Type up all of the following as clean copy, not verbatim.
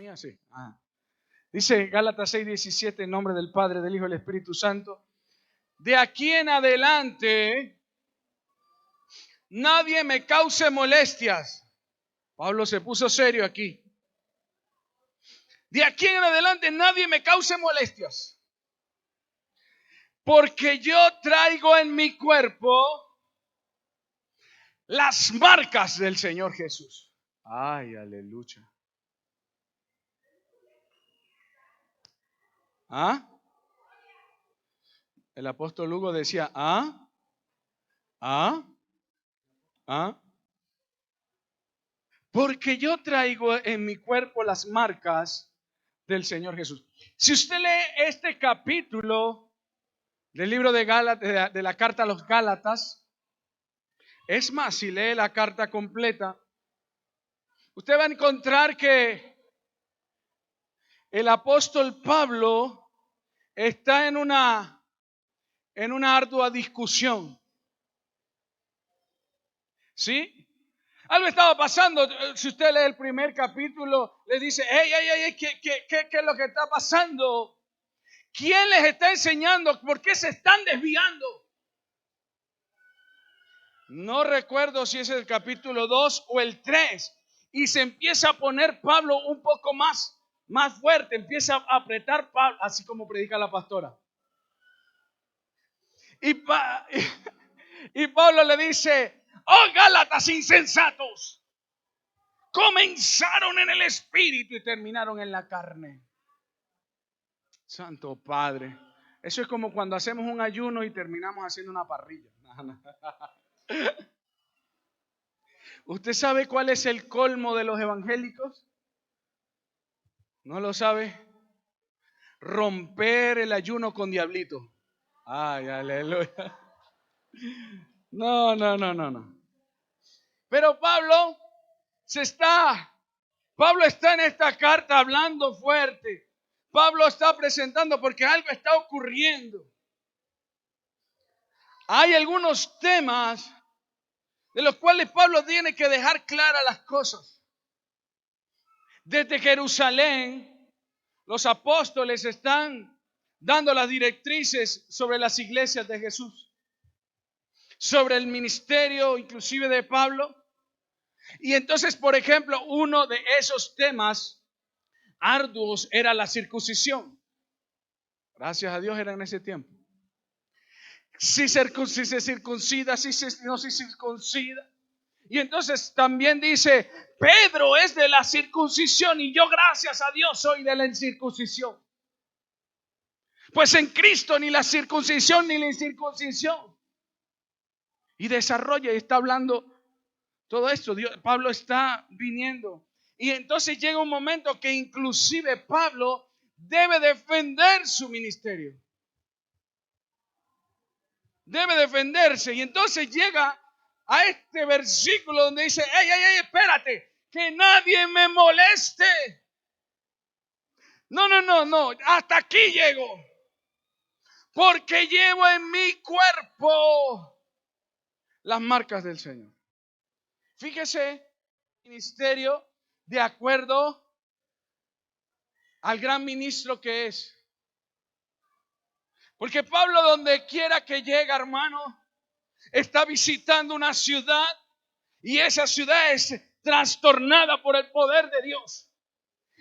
mía? Sí. Dice Gálatas 6:17, en nombre del Padre, del Hijo y del Espíritu Santo. De aquí en adelante, nadie me cause molestias. Pablo se puso serio aquí. De aquí en adelante, nadie me cause molestias. Porque yo traigo en mi cuerpo las marcas del Señor Jesús. Ay, aleluya. El apóstol Hugo decía, porque yo traigo en mi cuerpo las marcas del Señor Jesús. Si usted lee este capítulo del libro de Gálatas, de la carta a los Gálatas, es más, si lee la carta completa, usted va a encontrar que el apóstol Pablo está en una ardua discusión. ¿Sí? Algo estaba pasando. Si usted lee el primer capítulo, le dice, ¿qué es lo que está pasando? ¿Quién les está enseñando? ¿Por qué se están desviando? No recuerdo si es el capítulo 2 o el 3. Y se empieza a poner Pablo un poco más fuerte. Empieza a apretar Pablo, así como predica la pastora. Y Pablo le dice, oh Gálatas insensatos, comenzaron en el espíritu y terminaron en la carne. Santo Padre, eso es como cuando hacemos un ayuno y terminamos haciendo una parrilla. ¿Usted sabe cuál es el colmo de los evangélicos? ¿No lo sabe? Romper el ayuno con diablito. Ay, aleluya. No. Pero Pablo está en esta carta hablando fuerte. Pablo está presentando porque algo está ocurriendo. Hay algunos temas de los cuales Pablo tiene que dejar claras las cosas. Desde Jerusalén, los apóstoles están dando las directrices sobre las iglesias de Jesús, sobre el ministerio inclusive de Pablo. Y entonces, por ejemplo, uno de esos temas arduos era la circuncisión. Gracias a Dios era en ese tiempo. Si se circuncida, si no se circuncida. Y entonces también dice, Pedro es de la circuncisión y yo gracias a Dios soy de la incircuncisión. Pues en Cristo ni la circuncisión ni la incircuncisión. Y desarrolla y está hablando todo esto. Pablo está viniendo. Y entonces llega un momento que inclusive Pablo debe defender su ministerio. Debe defenderse. Y entonces llega a este versículo donde dice, espérate, que nadie me moleste. No, hasta aquí llego. Porque llevo en mi cuerpo las marcas del Señor. Fíjese, ministerio de acuerdo al gran ministro que es. Porque Pablo, donde quiera que llega, hermano, está visitando una ciudad y esa ciudad es trastornada por el poder de Dios.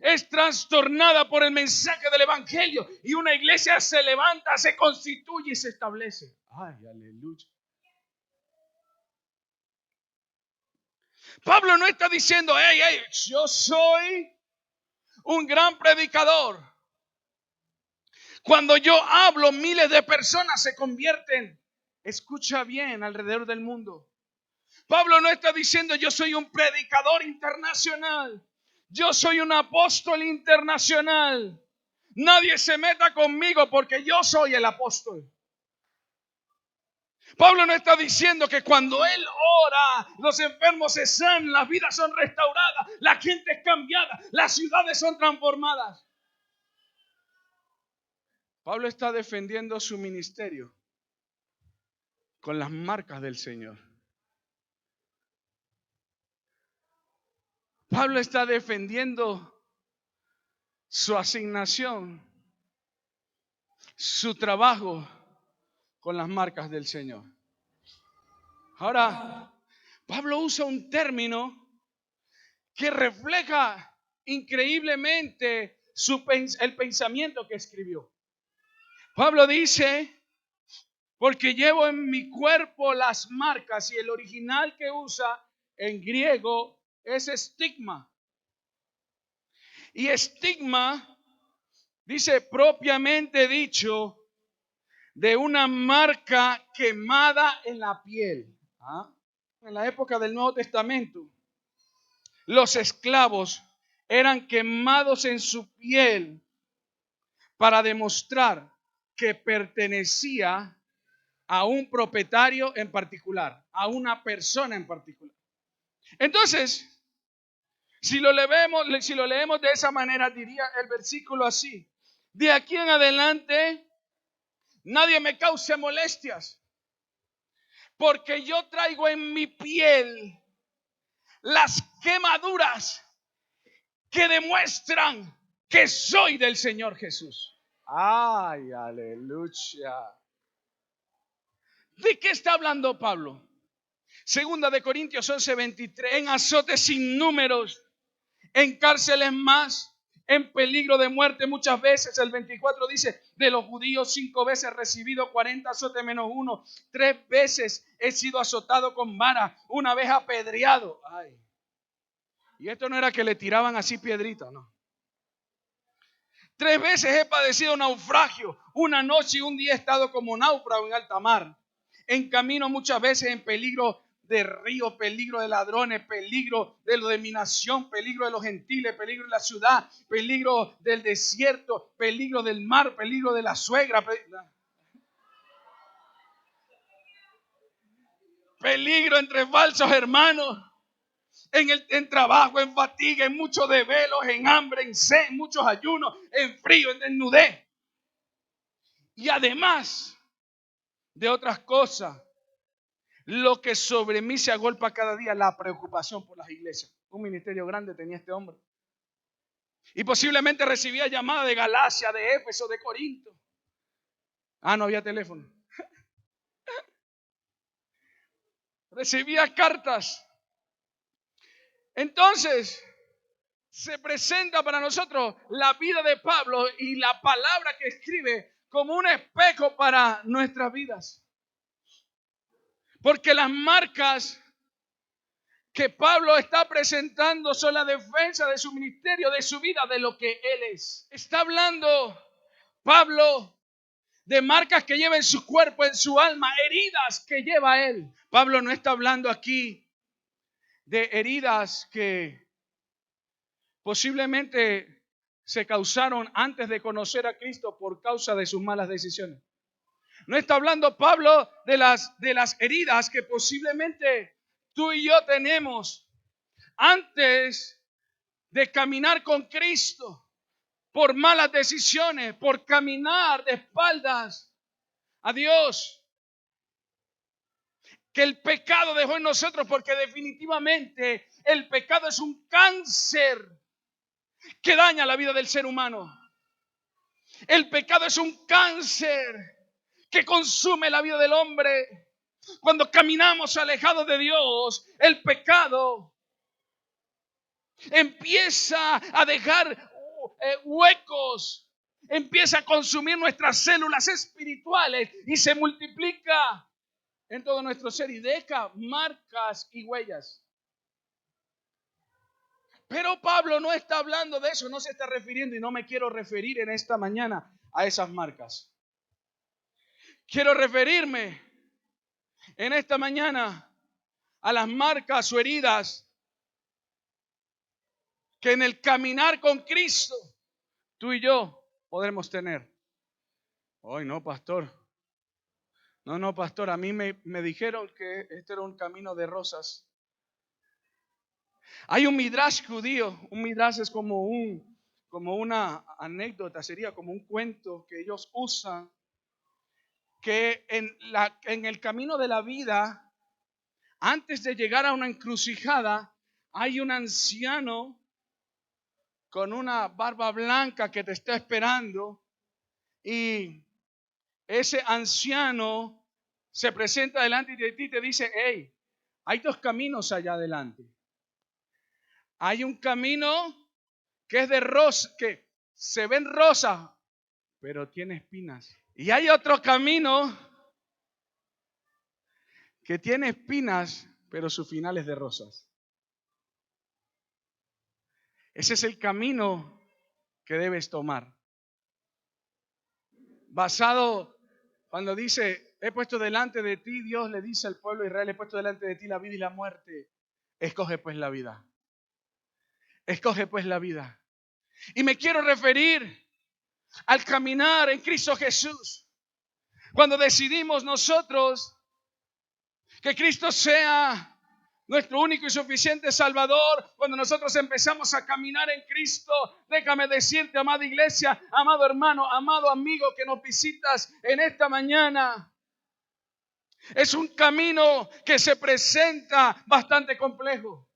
Es trastornada por el mensaje del evangelio y una iglesia se levanta, se constituye y se establece. Ay, aleluya. Pablo no está diciendo, yo soy un gran predicador. Cuando yo hablo, miles de personas se convierten. Escucha bien, alrededor del mundo. Pablo no está diciendo, yo soy un predicador internacional. Yo soy un apóstol internacional. Nadie se meta conmigo porque yo soy el apóstol. Pablo no está diciendo que cuando él ora, los enfermos se sanan, las vidas son restauradas, la gente es cambiada, las ciudades son transformadas. Pablo está defendiendo su ministerio con las marcas del Señor. Pablo está defendiendo su asignación, su trabajo con las marcas del Señor. Ahora, Pablo usa un término que refleja increíblemente el pensamiento que escribió. Pablo dice, porque llevo en mi cuerpo las marcas, y el original que usa en griego es estigma. Y estigma, dice propiamente dicho, de una marca quemada en la piel. En la época del Nuevo Testamento, los esclavos eran quemados en su piel para demostrar que pertenecía a un propietario en particular, a una persona en particular. Entonces, si lo leemos de esa manera, diría el versículo así: de aquí en adelante, nadie me cause molestias, porque yo traigo en mi piel las quemaduras que demuestran que soy del Señor Jesús. Ay, aleluya. ¿De qué está hablando Pablo? Segunda de Corintios 11:23, en azotes innúmeros, en cárceles más, en peligro de muerte muchas veces. El 24 dice, de los judíos 5 veces he recibido 40 azotes menos 1. 3 veces he sido azotado con vara, 1 vez apedreado. Ay. Y esto no era que le tiraban así piedritas, no. 3 veces he padecido naufragio. 1 noche y 1 día he estado como náufrago en alta mar. En camino muchas veces en peligro de río, peligro de ladrones, peligro de lo de mi nación, peligro de los gentiles, peligro de la ciudad, peligro del desierto, peligro del mar, peligro de la suegra, peligro entre falsos hermanos, en trabajo, en fatiga, en muchos desvelos, en hambre, en sed, en muchos ayunos, en frío, en desnudez. Y además de otras cosas, lo que sobre mí se agolpa cada día, la preocupación por las iglesias. Un ministerio grande tenía este hombre. Y posiblemente recibía llamadas de Galacia, de Éfeso, de Corinto. No había teléfono. Recibía cartas. Entonces, se presenta para nosotros la vida de Pablo y la palabra que escribe como un espejo para nuestras vidas. Porque las marcas que Pablo está presentando son la defensa de su ministerio, de su vida, de lo que él es. Está hablando Pablo de marcas que lleva en su cuerpo, en su alma, heridas que lleva él. Pablo no está hablando aquí de heridas que posiblemente se causaron antes de conocer a Cristo por causa de sus malas decisiones. No está hablando Pablo de las heridas que posiblemente tú y yo tenemos antes de caminar con Cristo, por malas decisiones, por caminar de espaldas a Dios, que el pecado dejó en nosotros, porque definitivamente el pecado es un cáncer que daña la vida del ser humano. El pecado es un cáncer que consume la vida del hombre. Cuando caminamos alejados de Dios, el pecado empieza a dejar huecos, empieza a consumir nuestras células espirituales y se multiplica en todo nuestro ser y deja marcas y huellas. Pero Pablo no está hablando de eso, no se está refiriendo, y no me quiero referir en esta mañana a esas marcas. Quiero referirme en esta mañana a las marcas o heridas que en el caminar con Cristo tú y yo podremos tener. Ay, no, pastor. No, pastor, a mí me dijeron que este era un camino de rosas. Hay un midrash judío. Un midrash es como una anécdota, sería como un cuento que ellos usan, que en el camino de la vida, antes de llegar a una encrucijada, hay un anciano con una barba blanca que te está esperando, y ese anciano se presenta delante de ti y te dice: hey, hay dos caminos allá adelante. Hay un camino que es de rosa, que se ven rosas, pero tiene espinas. Y hay otro camino que tiene espinas, pero su final es de rosas. Ese es el camino que debes tomar. Basado, cuando dice: he puesto delante de ti, Dios le dice al pueblo de Israel: he puesto delante de ti la vida y la muerte. Escoge pues la vida. Escoge pues la vida. Y me quiero referir al caminar en Cristo Jesús. Cuando decidimos nosotros que Cristo sea nuestro único y suficiente Salvador, cuando nosotros empezamos a caminar en Cristo, déjame decirte, amada iglesia, amado hermano, amado amigo que nos visitas en esta mañana, es un camino que se presenta bastante complejo,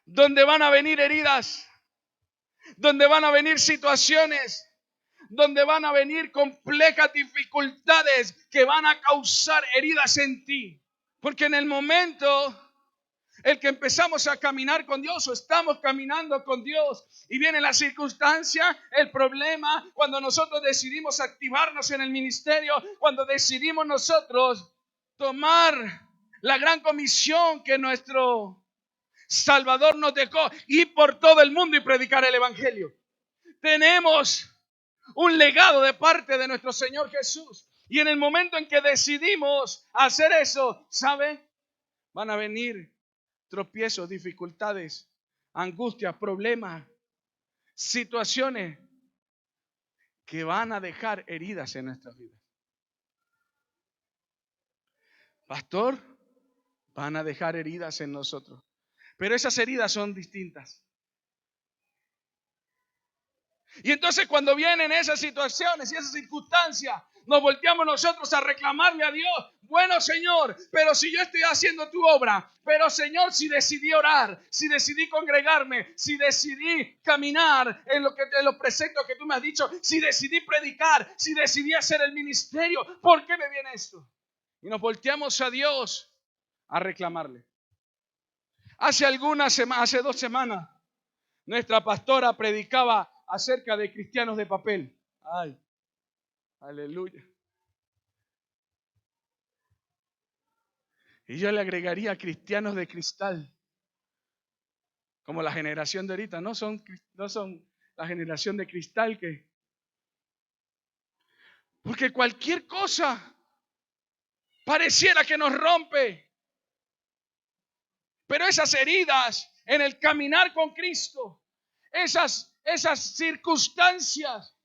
donde van a venir heridas, donde van a venir situaciones, donde van a venir complejas dificultades que van a causar heridas en ti. Porque en el momento el que empezamos a caminar con Dios, o estamos caminando con Dios, y viene la circunstancia, el problema, cuando nosotros decidimos activarnos en el ministerio, cuando decidimos nosotros tomar la gran comisión que nuestro Salvador nos dejó, ir por todo el mundo y predicar el evangelio. Tenemos un legado de parte de nuestro Señor Jesús. Y en el momento en que decidimos hacer eso, ¿sabe? Van a venir tropiezos, dificultades, angustias, problemas, situaciones que van a dejar heridas en nuestras vidas. Pastor, van a dejar heridas en nosotros. Pero esas heridas son distintas. Y entonces cuando vienen esas situaciones y esas circunstancias, nos volteamos nosotros a reclamarle a Dios: bueno, Señor, pero si yo estoy haciendo tu obra, pero Señor, si decidí orar, si decidí congregarme, si decidí caminar en los preceptos que tú me has dicho, si decidí predicar, si decidí hacer el ministerio, ¿por qué me viene esto? Y nos volteamos a Dios a reclamarle. Hace 2 semanas, nuestra pastora predicaba acerca de cristianos de papel. Ay, aleluya. Y yo le agregaría cristianos de cristal, como la generación de ahorita. No son la generación de cristal porque cualquier cosa pareciera que nos rompe. Pero esas heridas en el caminar con Cristo, esas circunstancias,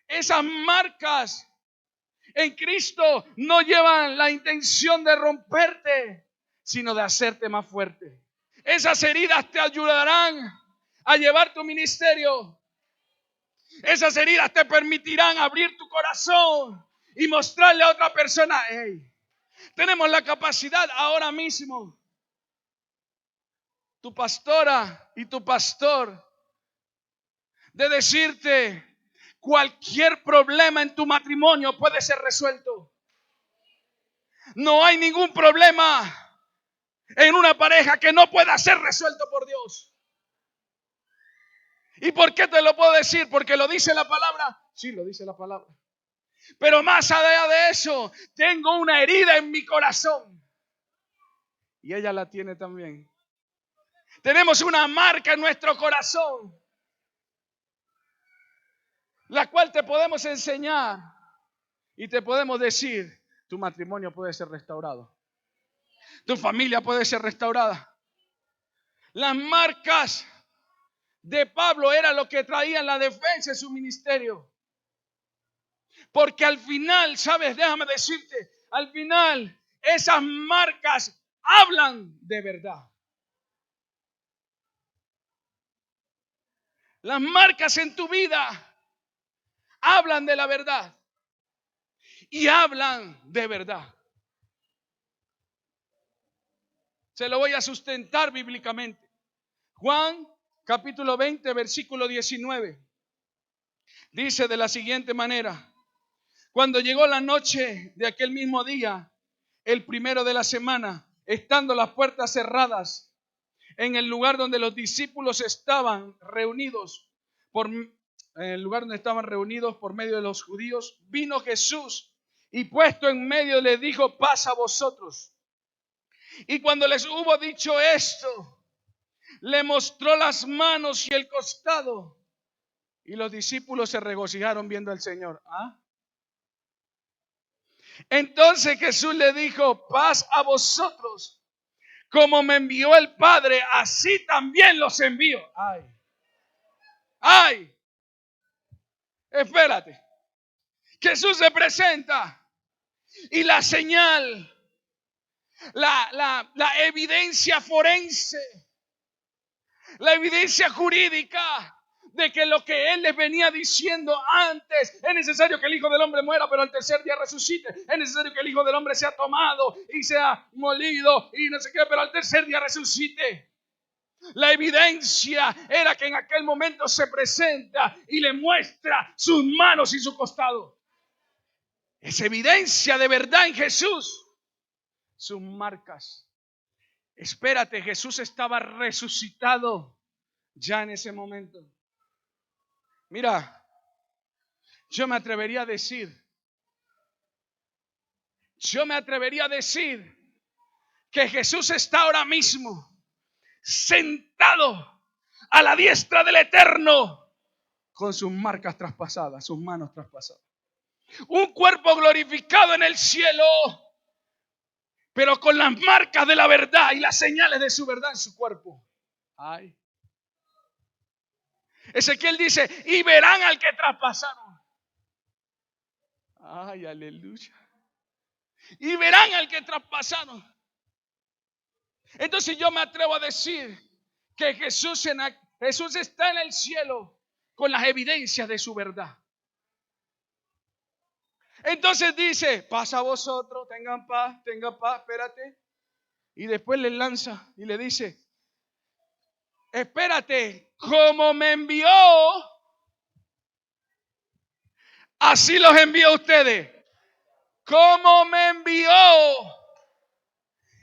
esas marcas en Cristo no llevan la intención de romperte, sino de hacerte más fuerte. Esas heridas te ayudarán a llevar tu ministerio. Esas heridas te permitirán abrir tu corazón y mostrarle a otra persona: hey, tenemos la capacidad ahora mismo, tu pastora y tu pastor, de decirte: cualquier problema en tu matrimonio puede ser resuelto. No hay ningún problema en una pareja que no pueda ser resuelto por Dios. ¿Y por qué te lo puedo decir? ¿Porque lo dice la palabra? Sí, lo dice la palabra. Pero más allá de eso, tengo una herida en mi corazón. Y ella la tiene también. Tenemos una marca en nuestro corazón, la cual te podemos enseñar y te podemos decir: tu matrimonio puede ser restaurado. Tu familia puede ser restaurada. Las marcas de Pablo era lo que traían la defensa de su ministerio. Porque al final, ¿sabes? Déjame decirte, al final esas marcas hablan de verdad. Las marcas en tu vida hablan de la verdad y hablan de verdad. Se lo voy a sustentar bíblicamente. Juan capítulo 20, versículo 19. Dice de la siguiente manera: cuando llegó la noche de aquel mismo día, el primero de la semana, estando las puertas cerradas, en el lugar donde los discípulos estaban reunidos, en el lugar donde estaban reunidos por medio de los judíos, vino Jesús y puesto en medio les dijo: paz a vosotros. Y cuando les hubo dicho esto, le mostró las manos y el costado. Y los discípulos se regocijaron viendo al Señor. Entonces Jesús le dijo: paz a vosotros. Como me envió el Padre, así también los envío. Ay, espérate. Jesús se presenta y la señal, la evidencia forense, la evidencia jurídica de que lo que Él les venía diciendo antes: es necesario que el Hijo del Hombre muera, pero al tercer día resucite. Es necesario que el Hijo del Hombre sea tomado y sea molido y no sé qué, pero al tercer día resucite. La evidencia era que en aquel momento se presenta y le muestra sus manos y su costado. Es evidencia de verdad en Jesús. Sus marcas. Espérate, Jesús estaba resucitado ya en ese momento. Mira, yo me atrevería a decir que Jesús está ahora mismo sentado a la diestra del Eterno, con sus marcas traspasadas, sus manos traspasadas. Un cuerpo glorificado en el cielo, pero con las marcas de la verdad y las señales de su verdad en su cuerpo. Ay. Ezequiel dice: y verán al que traspasaron. Ay, aleluya. Y verán al que traspasaron. Entonces yo me atrevo a decir que Jesús está en el cielo con las evidencias de su verdad. Entonces dice: paz a vosotros, tengan paz, espérate. Y después le lanza y le dice: espérate, como me envió, así los envío a ustedes. Como me envió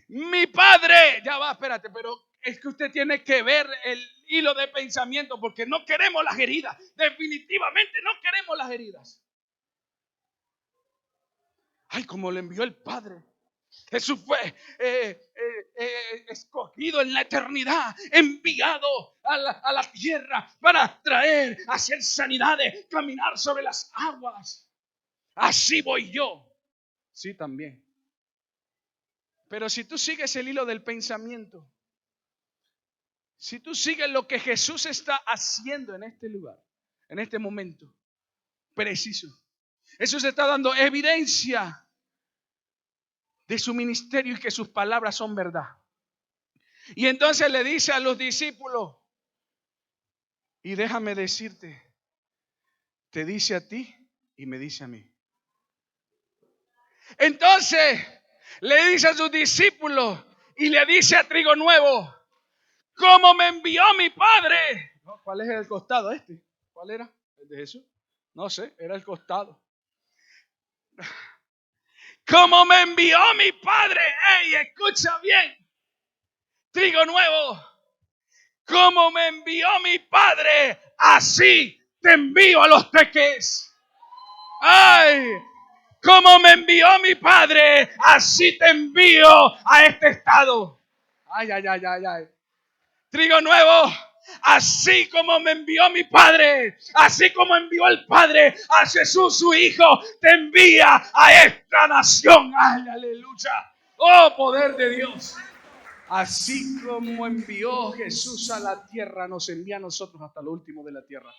mi Padre. Ya va, espérate, pero es que usted tiene que ver el hilo de pensamiento, porque no queremos las heridas. Definitivamente no queremos las heridas. Ay, como le envió el Padre. Jesús fue escogido en la eternidad, enviado a la tierra para traer, hacer sanidades, caminar sobre las aguas. Así voy yo. Sí, también. Pero si tú sigues el hilo del pensamiento, si tú sigues lo que Jesús está haciendo en este lugar, en este momento preciso, Jesús está dando evidencia de su ministerio y que sus palabras son verdad. Y entonces le dice a los discípulos: y déjame decirte, te dice a ti y me dice a mí. Entonces le dice a sus discípulos y le dice a Trigo Nuevo: como me envió mi Padre. ¿Cuál es el costado este? ¿Cuál era? ¿El de Jesús? No sé, era el costado. Como me envió mi Padre. ¡Ey, escucha bien! Trigo Nuevo. Como me envió mi Padre, así te envío a los teques. ¡Ay! Como me envió mi Padre, así te envío a este estado. ¡Ay! Trigo Nuevo. Así como me envió mi Padre, así como envió el Padre a Jesús su Hijo, te envía a esta nación. ¡Ay, aleluya! ¡Oh, poder de Dios! Así como envió Jesús a la tierra, nos envía a nosotros hasta lo último de la tierra.